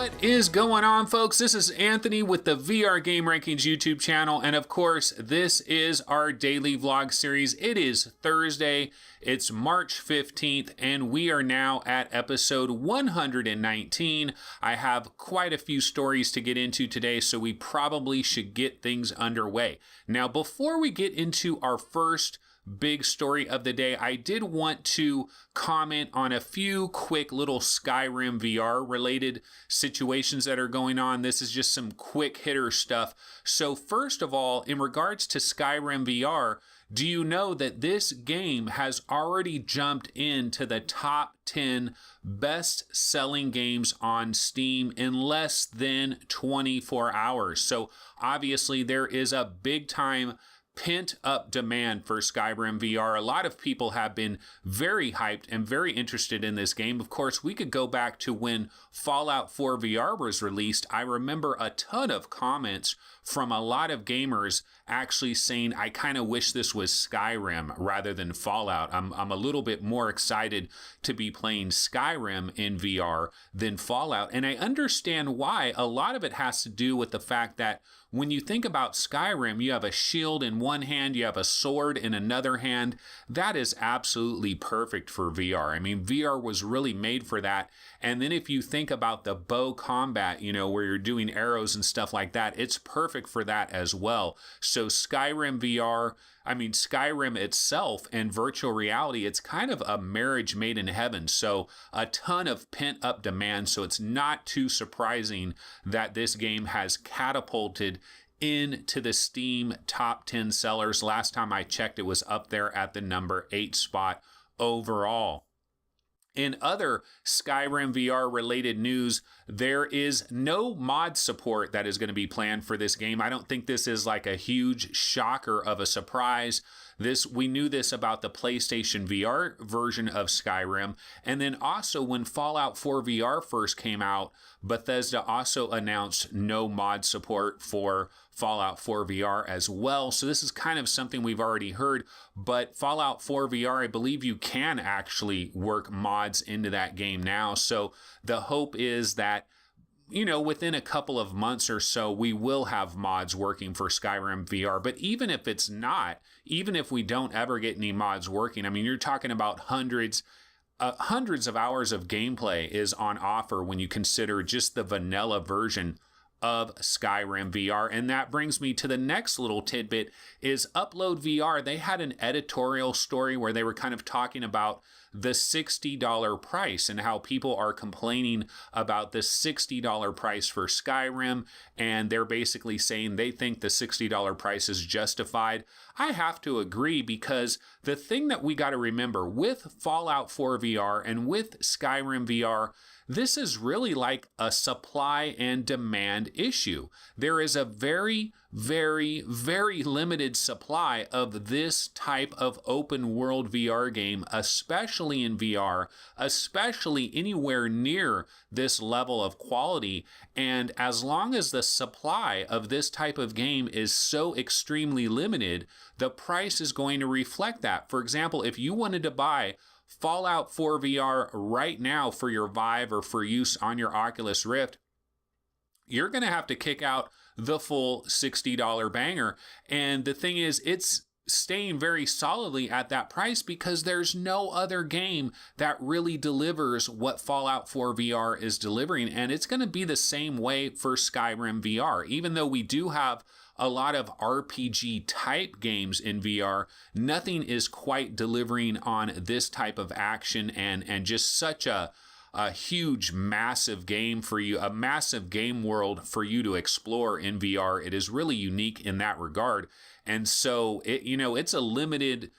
What is going on, folks? This is Anthony with the VR Game Rankings YouTube channel, and of course, this is our daily vlog series. It is Thursday, it's March 15th, and we are now at episode 119. I have quite a few stories to get into today, so we probably should get things underway. Now, before we get into our first big story of the day, I did want to comment on a few quick little Skyrim VR related situations that are going on. This is just some quick hitter stuff. So first of all, in regards to Skyrim VR, do you know that this game has already jumped into the top 10 best selling games on Steam in less than 24 hours? So obviously there is a big time pent up demand for Skyrim VR. A lot of people have been very hyped and very interested in this game. Of course, we could go back to when Fallout 4 VR was released. I remember a ton of comments from a lot of gamers actually saying, I kind of wish this was Skyrim rather than Fallout. I'm a little bit more excited to be playing Skyrim in VR than Fallout. And I understand why. A lot of it has to do with the fact that when you think about Skyrim, you have a shield in one hand, you have a sword in another hand. That is absolutely perfect for VR. I mean, VR was really made for that. And then if you think about the bow combat, where you're doing arrows and stuff like that, it's perfect for that as well. So Skyrim VR, Skyrim itself and virtual reality, it's kind of a marriage made in heaven. So a ton of pent up demand. So it's not too surprising that this game has catapulted into the Steam top 10 sellers. Last time I checked, it was up there at the number 8 spot overall. In other Skyrim VR related news, there is no mod support that is going to be planned for this game. I don't think this is like a huge shocker of a surprise. We knew this about the PlayStation VR version of Skyrim. And then also when Fallout 4 VR first came out, Bethesda also announced no mod support for Fallout 4 VR as well. So this is kind of something we've already heard, but Fallout 4 VR, I believe you can actually work mods into that game now. So the hope is that within a couple of months or so, we will have mods working for Skyrim VR. But even if it's not, even if we don't ever get any mods working, you're talking about hundreds of hours of gameplay is on offer when you consider just the vanilla version of Skyrim VR. And that brings me to the next little tidbit is Upload VR. They had an editorial story where they were kind of talking about the $60 price and how people are complaining about the $60 price for Skyrim. And they're basically saying they think the $60 price is justified. I have to agree, because the thing that we got to remember with Fallout 4 VR and with Skyrim VR, this is really like a supply and demand issue. There is a very, very, very limited supply of this type of open world VR game, especially in VR, especially anywhere near this level of quality. And as long as the supply of this type of game is so extremely limited, the price is going to reflect that. For example, if you wanted to buy Fallout 4 VR right now for your Vive or for use on your Oculus Rift, you're going to have to kick out the full $60 banger. And the thing is, it's staying very solidly at that price because there's no other game that really delivers what Fallout 4 VR is delivering. And it's going to be the same way for Skyrim VR. Even though we do have a lot of RPG type games in VR, nothing is quite delivering on this type of action and just such a huge, massive game for you, a massive game world for you to explore in VR. It is really unique in that regard. And so it's a limited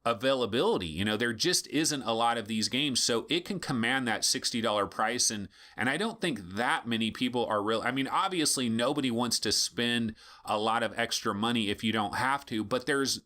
availability. There just isn't a lot of these games, so it can command that $60 price. And I don't think that many people are real. Obviously nobody wants to spend a lot of extra money if you don't have to, but there's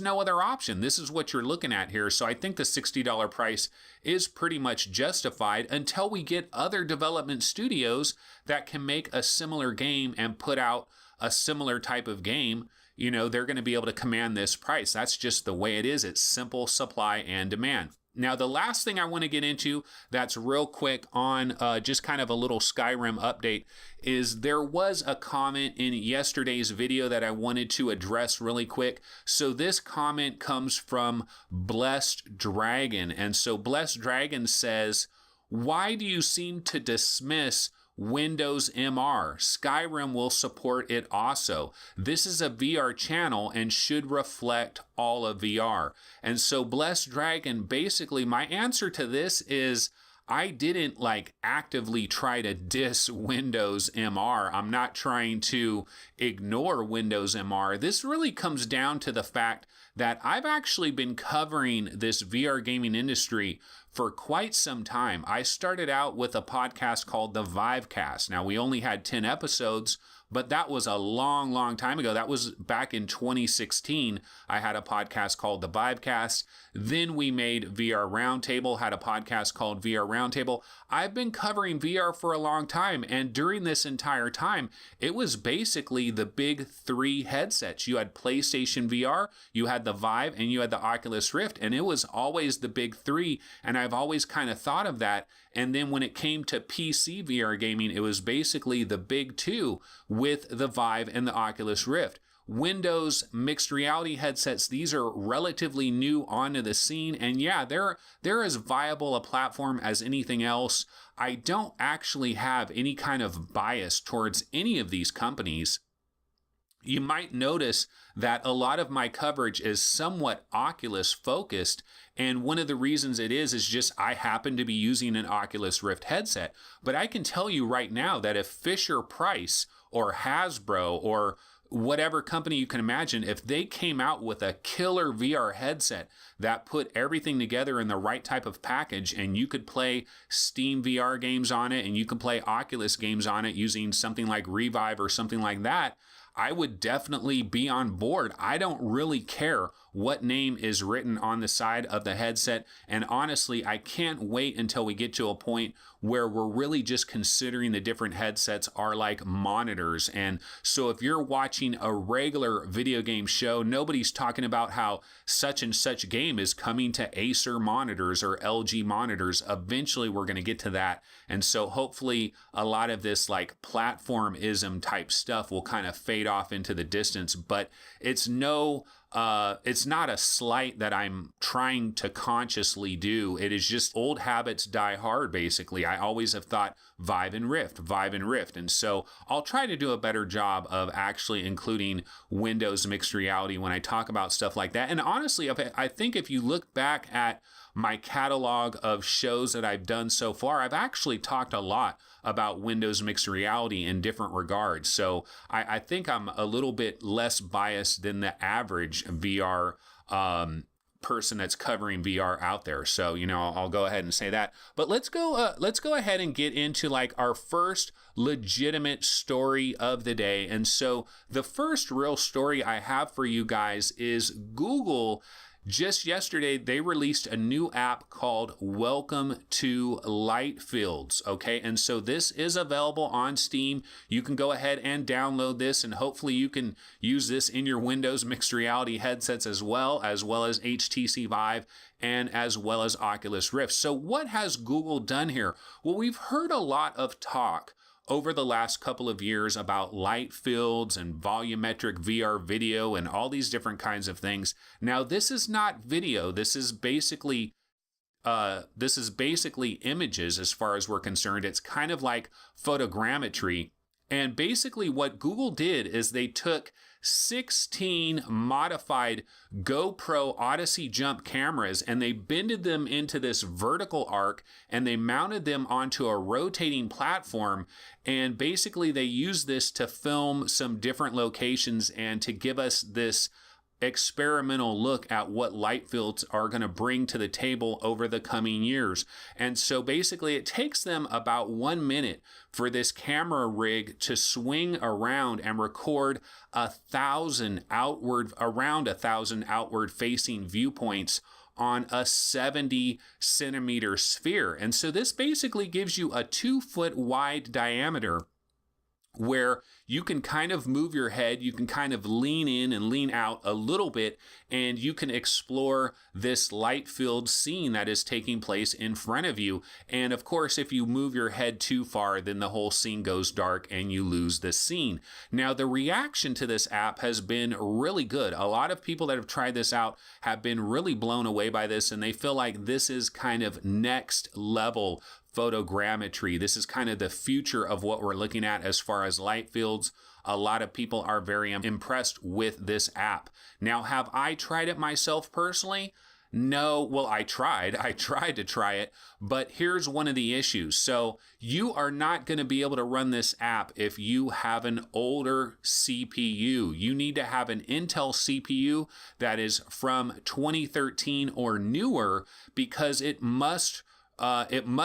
no other option. This is what you're looking at here. So I think the $60 price is pretty much justified until we get other development studios that can make a similar game and put out a similar type of game. They're going to be able to command this price. That's just the way it is. It's simple supply and demand. Now, the last thing I want to get into that's real quick on just kind of a little Skyrim update is there was a comment in yesterday's video that I wanted to address really quick. So this comment comes from Blessed Dragon. And so Blessed Dragon says, "Why do you seem to dismiss Windows MR? Skyrim will support it also. This is a VR channel and should reflect all of VR." And so Blessed Dragon, basically my answer to this is I didn't actively try to diss Windows MR. I'm not trying to ignore Windows MR. This really comes down to the fact that I've actually been covering this VR gaming industry for quite some time. I started out with a podcast called the Vivecast. Now, we only had 10 episodes, but that was a long, long time ago. That was back in 2016. I had a podcast called the Vivecast. Then we made VR Roundtable, had a podcast called VR Roundtable. I've been covering VR for a long time, and during this entire time, it was basically the big three headsets. You had PlayStation VR, you had the Vive, and you had the Oculus Rift, and it was always the big three, and I've always kind of thought of that. And then when it came to PC VR gaming, it was basically the big two with the Vive and the Oculus Rift. Windows mixed reality headsets, these are relatively new onto the scene, and yeah, they're as viable a platform as anything else. I don't actually have any kind of bias towards any of these companies. You might notice that a lot of my coverage is somewhat Oculus focused, and one of the reasons it is just I happen to be using an Oculus Rift headset. But I can tell you right now that if Fisher-Price or Hasbro or whatever company you can imagine, if they came out with a killer VR headset that put everything together in the right type of package, and you could play Steam VR games on it and you could play Oculus games on it using something like Revive or something like that, I would definitely be on board. I don't really care what name is written on the side of the headset. And honestly, I can't wait until we get to a point where we're really just considering the different headsets are like monitors. And so if you're watching a regular video game show, nobody's talking about how such and such game is coming to Acer monitors or LG monitors. Eventually, we're going to get to that. And so hopefully a lot of this platformism type stuff will kind of fade off into the distance, but it's not a slight that I'm trying to consciously do. It is just old habits die hard, basically. I always have thought Vive and Rift. And so I'll try to do a better job of actually including Windows mixed reality when I talk about stuff like that. And honestly, I think if you look back at my catalog of shows that I've done so far, I've actually talked a lot about Windows mixed reality in different regards. So I think I'm a little bit less biased than the average VR person that's covering VR out there. So, I'll go ahead and say that. But let's go ahead and get into our first legitimate story of the day. And so the first real story I have for you guys is Google. Just yesterday, they released a new app called Welcome to Lightfields, okay? And so this is available on Steam. You can go ahead and download this, and hopefully you can use this in your Windows mixed reality headsets as well as HTC Vive and as well as Oculus Rift. So what has Google done here? Well, we've heard a lot of talk over the last couple of years about light fields and volumetric VR video and all these different kinds of things. Now, this is not video. This is basically images as far as we're concerned. It's kind of like photogrammetry. And basically what Google did is they took 16 modified GoPro Odyssey Jump cameras and they bended them into this vertical arc and they mounted them onto a rotating platform. And basically they used this to film some different locations and to give us this experimental look at what light fields are going to bring to the table over the coming years. And so basically it takes them about 1 minute for this camera rig to swing around and record around 1,000 outward facing viewpoints on a 70 centimeter sphere. And so this basically gives you a 2 foot wide diameter where you can kind of move your head, you can kind of lean in and lean out a little bit, and you can explore this light-filled scene that is taking place in front of you. And of course, if you move your head too far, then the whole scene goes dark and you lose the scene. Now, the reaction to this app has been really good. A lot of people that have tried this out have been really blown away by this, and they feel like this is kind of next level photogrammetry. This is kind of the future of what we're looking at as far as light fields. A lot of people are very impressed with this app. Now, have I tried it myself personally? No, well, I tried to try it, but here's one of the issues. So you are not going to be able to run this app if you have an older CPU. You need to have an Intel CPU that is from 2013 or newer, because it must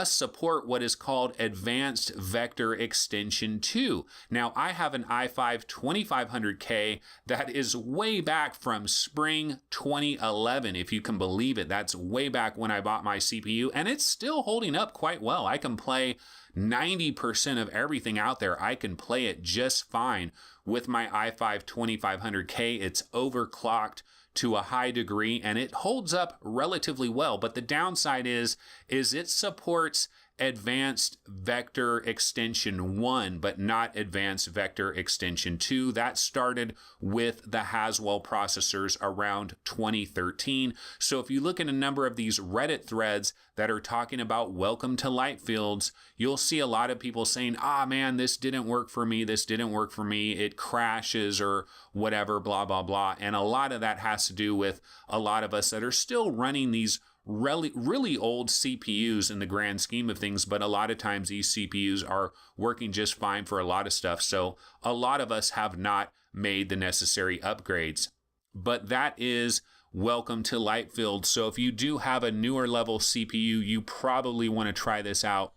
support what is called Advanced Vector Extension 2. Now, I have an i5 2500K that is way back from spring 2011, if you can believe it. That's way back when I bought my CPU, and it's still holding up quite well. I can play 90% of everything out there. I can play it just fine with my i5 2500K. It's overclocked to a high degree, and it holds up relatively well. But the downside is it supports Advanced Vector Extension 1, but not Advanced Vector Extension 2. That started with the Haswell processors around 2013. So if you look at a number of these Reddit threads that are talking about welcome to light fields, you'll see a lot of people saying, man, this didn't work for me, it crashes or whatever, blah, blah, blah. And a lot of that has to do with a lot of us that are still running these really old CPUs in the grand scheme of things, but a lot of times these CPUs are working just fine for a lot of stuff. So a lot of us have not made the necessary upgrades. But that is welcome to light fields. So if you do have a newer level CPU, you probably want to try this out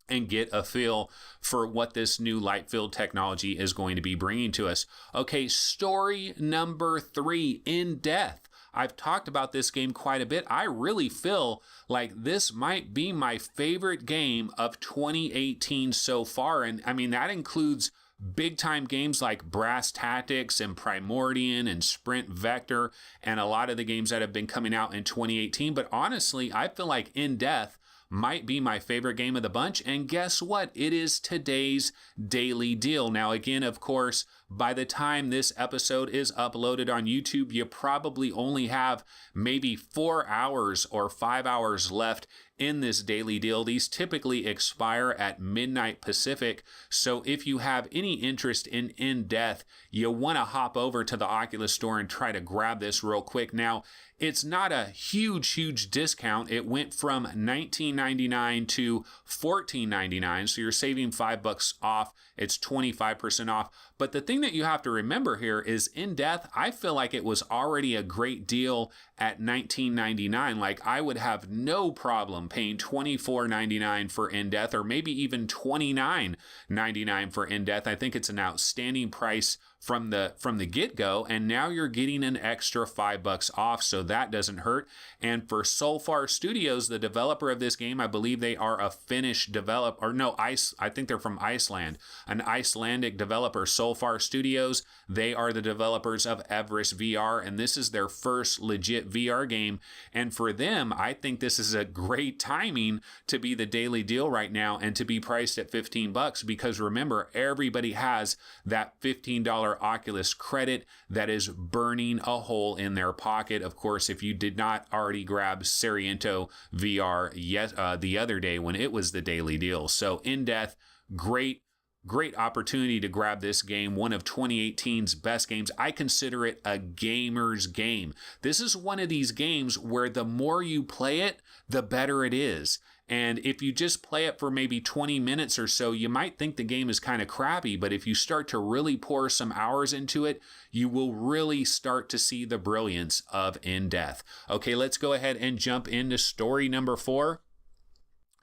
and get a feel for what this new light field technology is going to be bringing to us. Okay, story number 3, In Death. I've talked about this game quite a bit. I really feel like this might be my favorite game of 2018 so far. And I mean, that includes big time games like Brass Tactics and Primordian and Sprint Vector and a lot of the games that have been coming out in 2018. But honestly, I feel like In Death might be my favorite game of the bunch. And guess what? It is today's daily deal. Now, again, of course, by the time this episode is uploaded on YouTube, you probably only have maybe 4 hours or 5 hours left in this daily deal. These typically expire at midnight Pacific. So if you have any interest in Death, you want to hop over to the Oculus store and try to grab this real quick. Now, it's not a huge discount. It went from $19.99 to $14.99. So you're saving $5 off. It's 25% off. But the thing that you have to remember here is In Death, I feel like it was already a great deal at $19.99. Like, I would have no problem paying $24.99 for In Death, or maybe even $29.99 for In Death. I think it's an outstanding price from the get-go, and now you're getting an extra $5 off, so that doesn't hurt. And for Solfar Studios, the developer of this game, I believe they are a Finnish developer, or no, I think they're from Iceland, an Icelandic developer, Solfar Studios. They are the developers of Everest VR, and this is their first legit VR game. And for them, I think this is a great timing to be the daily deal right now and to be priced at $15, because remember, everybody has that $15 Oculus credit that is burning a hole in their pocket. Of course, if you did not already grab Sariento VR the other day when it was the daily deal. So In Death, great opportunity to grab this game, one of 2018's best games. I consider it a gamer's game. This is one of these games where the more you play it, the better it is. And if you just play it for maybe 20 minutes or so, you might think the game is kind of crappy, but if you start to really pour some hours into it, you will really start to see the brilliance of In Death. Okay, let's go ahead and jump into story number 4.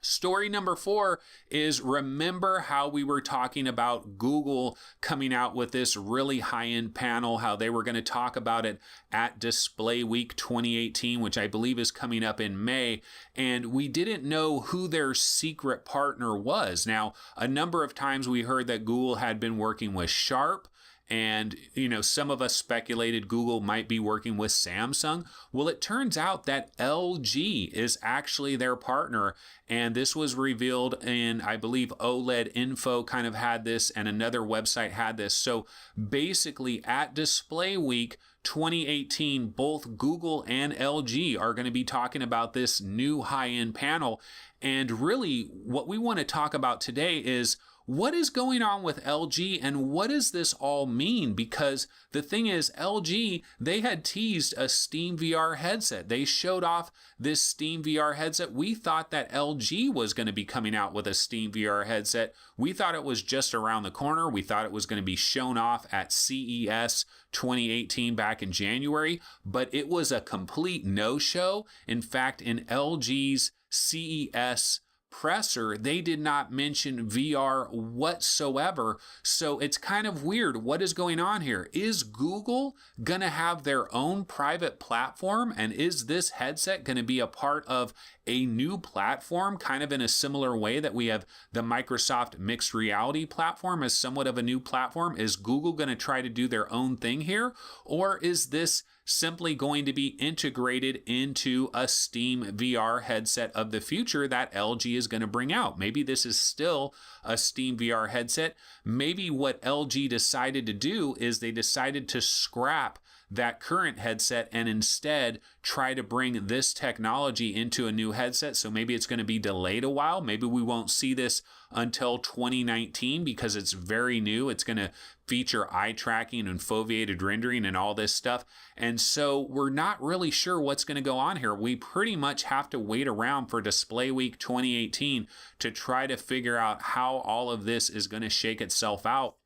Story number 4 is, remember how we were talking about Google coming out with this really high-end panel, how they were going to talk about it at Display Week 2018, which I believe is coming up in May, and we didn't know who their secret partner was. Now, a number of times we heard that Google had been working with Sharp, and, some of us speculated Google might be working with Samsung. Well, it turns out that LG is actually their partner. And this was revealed in, I believe, OLED Info kind of had this, and another website had this. So basically, at Display Week 2018, both Google and LG are going to be talking about this new high-end panel. And really, what we want to talk about today is, what is going on with LG and what does this all mean? Because the thing is, LG, they had teased a Steam VR headset. They showed off this Steam VR headset. We thought that LG was going to be coming out with a Steam VR headset. We thought it was just around the corner. We thought it was going to be shown off at CES 2018 back in January, but it was a complete no-show. In fact, in LG's CES presser, they did not mention VR whatsoever. So it's kind of weird. What is going on here? Is Google going to have their own private platform? And is this headset going to be a part of a new platform, kind of in a similar way that we have the Microsoft mixed reality platform as somewhat of a new platform? Is Google going to try to do their own thing here? Or is this simply going to be integrated into a Steam VR headset of the future that LG is going to bring out? Maybe this is still a Steam VR headset. Maybe what LG decided to do is they decided to scrap that current headset and instead try to bring this technology into a new headset. So maybe it's going to be delayed a while. Maybe we won't see this until 2019 because it's very new. It's going to feature eye tracking and foveated rendering and all this stuff. And so we're not really sure what's going to go on here. We pretty much have to wait around for Display Week 2018 to try to figure out how all of this is going to shake itself out.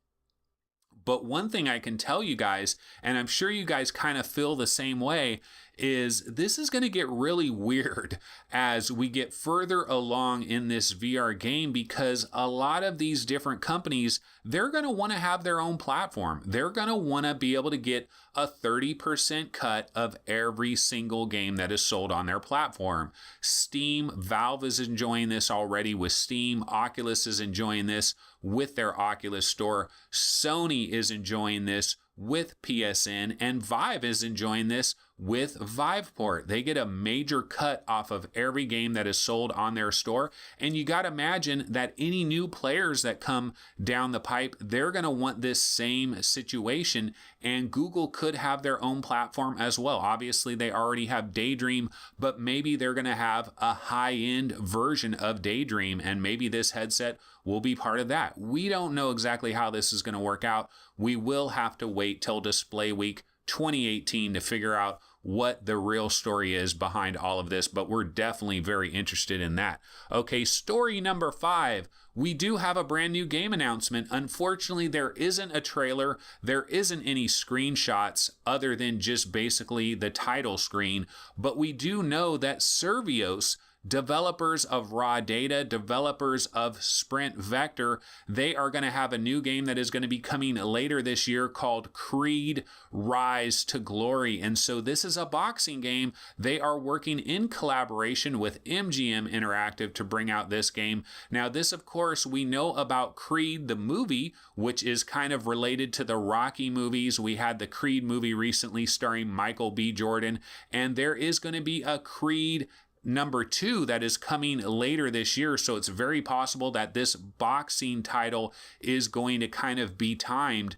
But one thing I can tell you guys, and I'm sure you guys kind of feel the same way, is this is going to get really weird as we get further along in this VR game, because a lot of these different companies, they're going to want to have their own platform. They're going to want to be able to get a 30% cut of every single game that is sold on their platform. Steam, Valve is enjoying this already with Steam. Oculus is enjoying this with their Oculus Store. Sony is enjoying this with PSN, and Vive is enjoying this with Viveport. They get a major cut off of every game that is sold on their store. And you got to imagine that any new players that come down the pipe, they're going to want this same situation. And Google could have their own platform as well. Obviously, they already have Daydream, but maybe they're going to have a high-end version of Daydream, and maybe this headset will be part of that. We don't know exactly how this is going to work out. We will have to wait till Display Week 2018 to figure out what the real story is behind all of this, but we're definitely very interested in that. Okay, story number 5. We do have a brand new game announcement. Unfortunately, there isn't a trailer. There isn't any screenshots other than just basically the title screen, but we do know that Survios, developers of Raw Data, developers of Sprint Vector, they are going to have a new game that is going to be coming later this year called Creed Rise to Glory. And so this is a boxing game. They are working in collaboration with MGM Interactive to bring out this game. Now this, of course, we know about Creed the movie, which is kind of related to the Rocky movies. We had the Creed movie recently starring Michael B. Jordan, and there is going to be a Creed number 2 that is coming later this year. So it's very possible that this boxing title is going to kind of be timed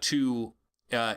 to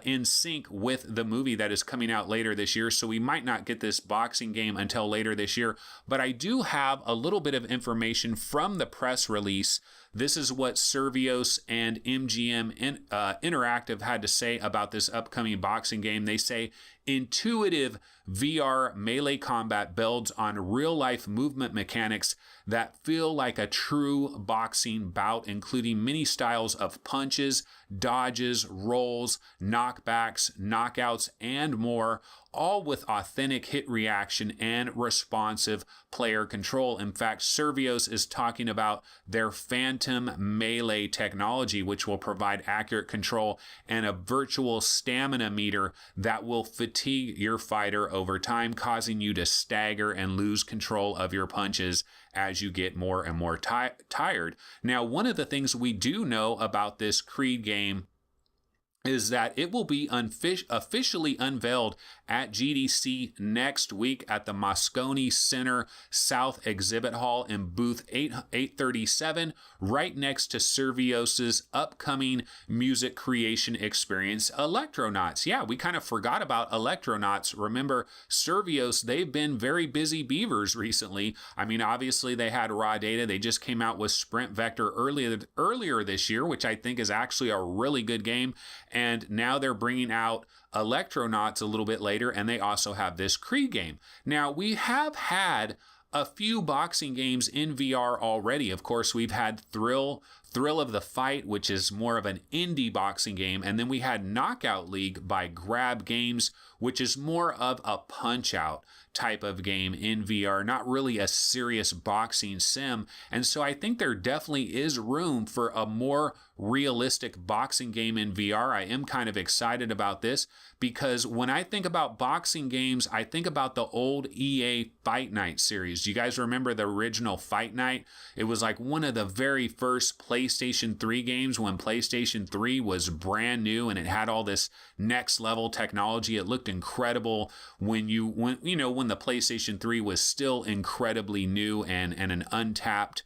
in sync with the movie that is coming out later this year. So we might not get this boxing game until later this year. But I do have a little bit of information from the press release. This is what Survios and MGM Interactive had to say about this upcoming boxing game. They say, intuitive VR melee combat builds on real-life movement mechanics that feel like a true boxing bout, including many styles of punches, dodges, rolls, knockbacks, knockouts, and more, all with authentic hit reaction and responsive player control. In fact, Servios is talking about their Phantom Melee technology, which will provide accurate control and a virtual stamina meter that will fatigue your fighter over time, causing you to stagger and lose control of your punches as you get more and more tired. Now, one of the things we do know about this Creed game is that it will be officially unveiled at GDC next week at the Moscone Center South Exhibit Hall in booth 837, right next to Servios's upcoming music creation experience, Electronauts. Yeah, we kind of forgot about Electronauts. Remember, Servios, they've been very busy beavers recently. I mean, obviously they had raw data. They just came out with Sprint Vector earlier this year, which I think is actually a really good game. And now they're bringing out Electronauts a little bit later, and they also have this Creed game. Now, we have had a few boxing games in VR already. Of course, we've had Thrill of the Fight, which is more of an indie boxing game. And then we had Knockout League by Grab Games, which is more of a punch-out type of game in VR, not really a serious boxing sim. And so I think there definitely is room for a more realistic boxing game in VR. I am kind of excited about this because when I think about boxing games, I think about the old EA Fight Night series. Do you guys remember the original Fight Night? It was like one of the very first PlayStation 3 games when PlayStation 3 was brand new and it had all this next level technology. It looked incredible when the PlayStation 3 was still incredibly new and an untapped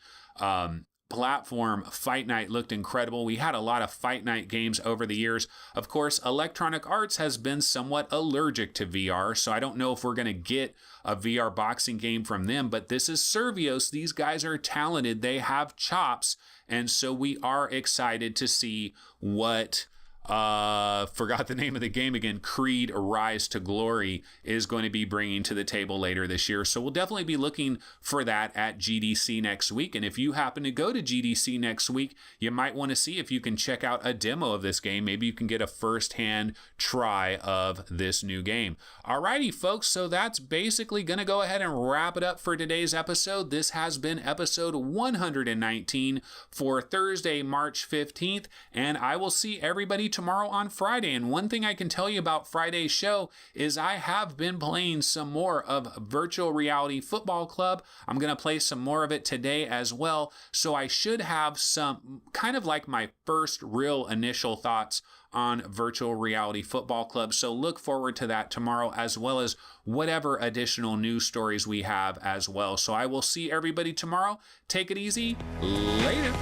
platform. Fight Night looked incredible. We had a lot of Fight Night games over the years. Of course, Electronic Arts has been somewhat allergic to VR, so I don't know if we're going to get a VR boxing game from them, but this is Servios. These guys are talented. They have chops, and so we are excited to see what forgot the name of the game again, Creed Rise to Glory is going to be bringing to the table later this year. So we'll definitely be looking for that at GDC next week. And if you happen to go to GDC next week, you might want to see if you can check out a demo of this game. Maybe you can get a first-hand try of this new game. Alrighty, folks, so that's basically going to go ahead and wrap it up for today's episode. This has been episode 119 for Thursday, March 15th, and I will see everybody tomorrow on Friday. And one thing I can tell you about Friday's show is I have been playing some more of Virtual Reality Football Club. I'm going to play some more of it today as well. So I should have some kind of like my first real initial thoughts on Virtual Reality Football Club. So look forward to that tomorrow, as well as whatever additional news stories we have as well. So I will see everybody tomorrow. Take it easy. Later.